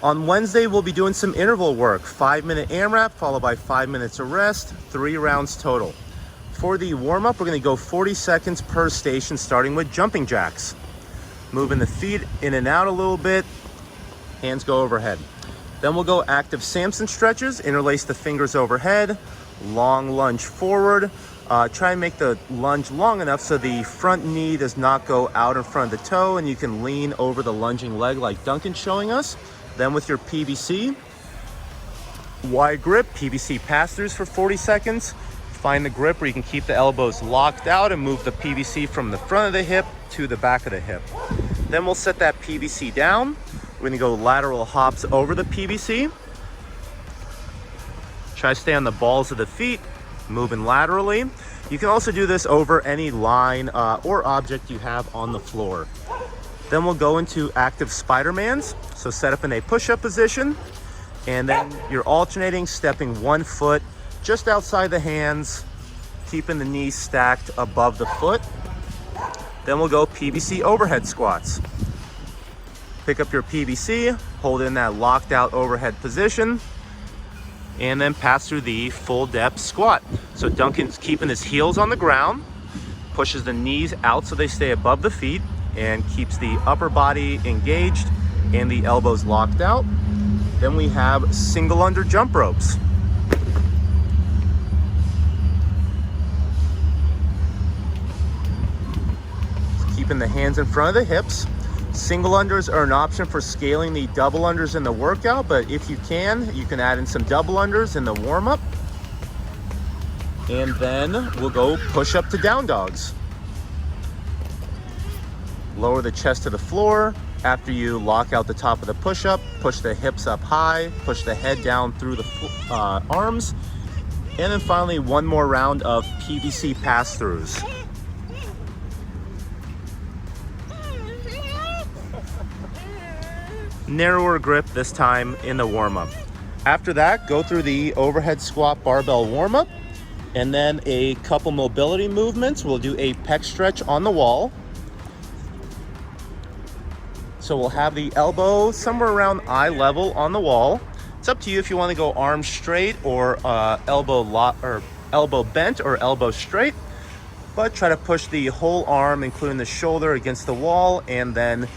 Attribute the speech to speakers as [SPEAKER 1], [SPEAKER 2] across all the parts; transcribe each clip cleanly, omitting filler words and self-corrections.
[SPEAKER 1] On Wednesday, we'll be doing some interval work, 5-minute AMRAP followed by 5 minutes of rest, 3 rounds total. For the warm-up, we're gonna go 40 seconds per station, starting with jumping jacks. Moving the feet in and out a little bit, hands go overhead. Then we'll go active Samson stretches, interlace the fingers overhead, long lunge forward. Try and make the lunge long enough so the front knee does not go out in front of the toe and you can lean over the lunging leg like Duncan's showing us. Then with your PVC, wide grip, PVC pass-throughs for 40 seconds. Find the grip where you can keep the elbows locked out and move the PVC from the front of the hip to the back of the hip. Then we'll set that PVC down. We're gonna go lateral hops over the PVC. Try to stay on the balls of the feet, moving laterally. You can also do this over any line or object you have on the floor. Then we'll go into active Spider-Mans. So set up in a push-up position, and then you're alternating, stepping 1 foot just outside the hands, keeping the knees stacked above the foot. Then we'll go PVC overhead squats. Pick up your PVC, hold in that locked out overhead position, and then pass through the full depth squat. So Duncan's keeping his heels on the ground, pushes the knees out so they stay above the feet, and keeps the upper body engaged and the elbows locked out. Then we have single under jump ropes. Keeping the hands in front of the hips. Single unders are an option for scaling the double unders in the workout, but if you can add in some double unders in the warm-up. And then we'll go push up to down dogs. Lower the chest to the floor. After you lock out the top of the push-up, push the hips up high, push the head down through the arms. And then finally, one more round of PVC pass-throughs. Narrower grip this time in the warm-up. After that, go through the overhead squat barbell warm-up, and then a couple mobility movements. We'll do a pec stretch on the wall. So we'll have the elbow somewhere around eye level on the wall. It's up to you if you want to go arms straight or elbow bent or elbow straight, but try to push the whole arm, including the shoulder, against the wall, and then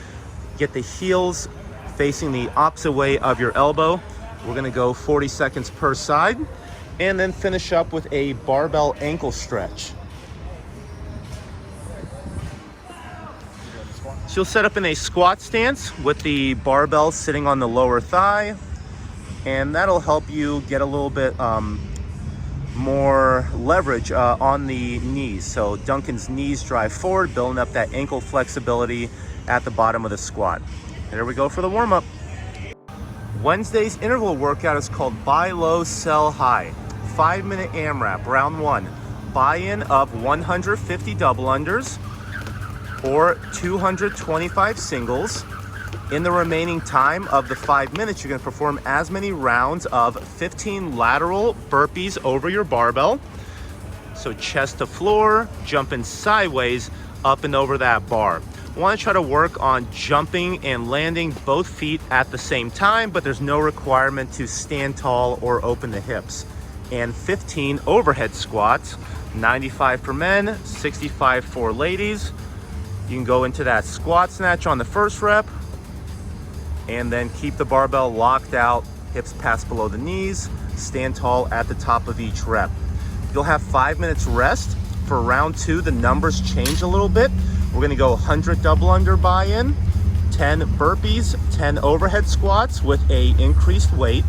[SPEAKER 1] get the heels facing the opposite way of your elbow. We're gonna go 40 seconds per side, and then finish up with a barbell ankle stretch. So you'll set up in a squat stance with the barbell sitting on the lower thigh, and that'll help you get a little bit more leverage on the knees. So Duncan's knees drive forward, building up that ankle flexibility at the bottom of the squat. There we go for the warm-up. Wednesday's interval workout is called Buy Low, Sell High. 5-minute AMRAP, round 1. Buy-in of 150 double unders or 225 singles. In the remaining time of the 5 minutes, you're gonna perform as many rounds of 15 lateral burpees over your barbell. So chest to floor, jumping sideways up and over that bar. I want to try to work on jumping and landing both feet at the same time, but there's no requirement to stand tall or open the hips. And 15 overhead squats, 95 for men, 65 for ladies. You can go into that squat snatch on the first rep, and then keep the barbell locked out, hips pass below the knees, stand tall at the top of each rep. You'll have 5 minutes rest. For round 2, the numbers change a little bit. We're gonna go 100 double under buy-in, 10 burpees, 10 overhead squats with a increased weight.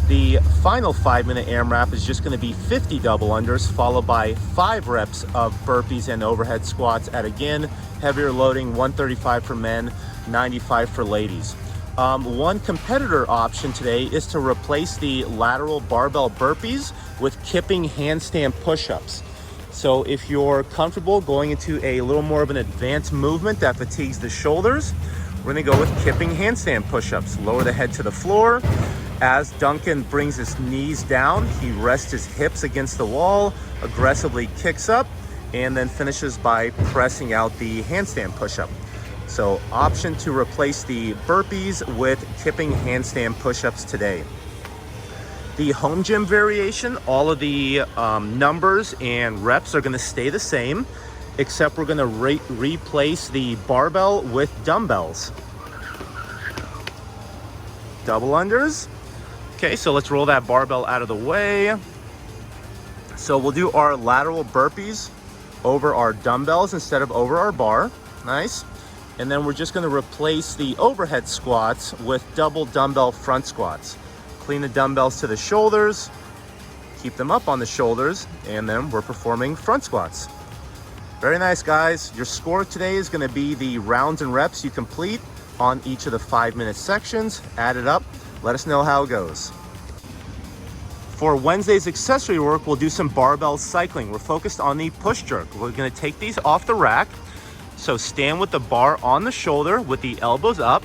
[SPEAKER 1] The final 5-minute AMRAP is just gonna be 50 double unders, followed by 5 reps of burpees and overhead squats at, again, heavier loading, 135 for men, 95 for ladies. One competitor option today is to replace the lateral barbell burpees with kipping handstand push-ups. So if you're comfortable going into a little more of an advanced movement that fatigues the shoulders, we're gonna go with kipping handstand push-ups. Lower the head to the floor. As Duncan brings his knees down, he rests his hips against the wall, aggressively kicks up, and then finishes by pressing out the handstand push-up. So option to replace the burpees with kipping handstand push-ups today. The home gym variation, all of the numbers and reps are gonna stay the same, except we're gonna replace the barbell with dumbbells. Double unders. Okay, so let's roll that barbell out of the way. So we'll do our lateral burpees over our dumbbells instead of over our bar. Nice. And then we're just gonna replace the overhead squats with double dumbbell front squats. Clean the dumbbells to the shoulders, keep them up on the shoulders, and then we're performing front squats. Very nice, guys. Your score today is gonna be the rounds and reps you complete on each of the 5-minute sections. Add it up, let us know how it goes. For Wednesday's accessory work, we'll do some barbell cycling. We're focused on the push jerk. We're gonna take these off the rack. So stand with the bar on the shoulder with the elbows up.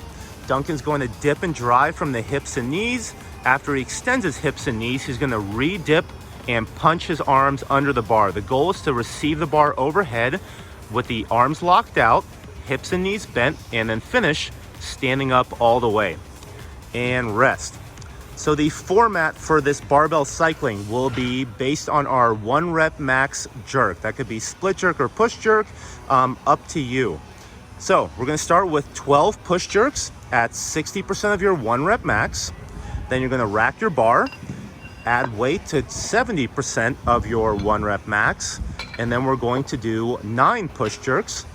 [SPEAKER 1] Duncan's going to dip and drive from the hips and knees. After he extends his hips and knees, he's gonna re-dip and punch his arms under the bar. The goal is to receive the bar overhead with the arms locked out, hips and knees bent, and then finish standing up all the way. And rest. So the format for this barbell cycling will be based on our 1 rep max jerk. That could be split jerk or push jerk, up to you. So we're gonna start with 12 push jerks at 60% of your 1 rep max. Then you're gonna rack your bar, add weight to 70% of your 1 rep max. And then we're going to do 9 push jerks.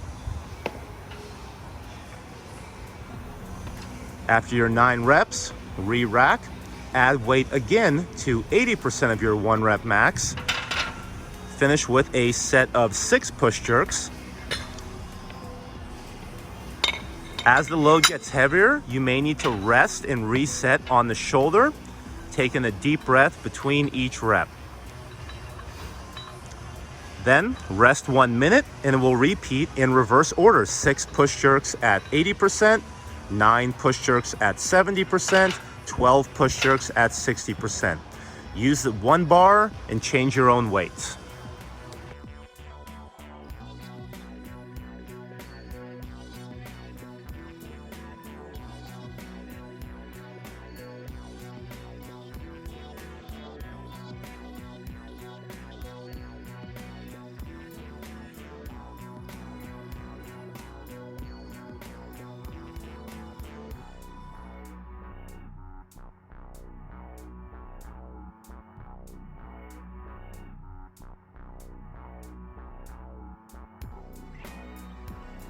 [SPEAKER 1] After your 9 reps, re-rack. Add weight again to 80% of your 1 rep max. Finish with a set of 6 push jerks. As the load gets heavier, you may need to rest and reset on the shoulder, taking a deep breath between each rep. Then rest 1 minute and we'll repeat in reverse order. 6 push jerks at 80%, 9 push jerks at 70%, 12 push jerks at 60%. Use the 1 bar and change your own weights.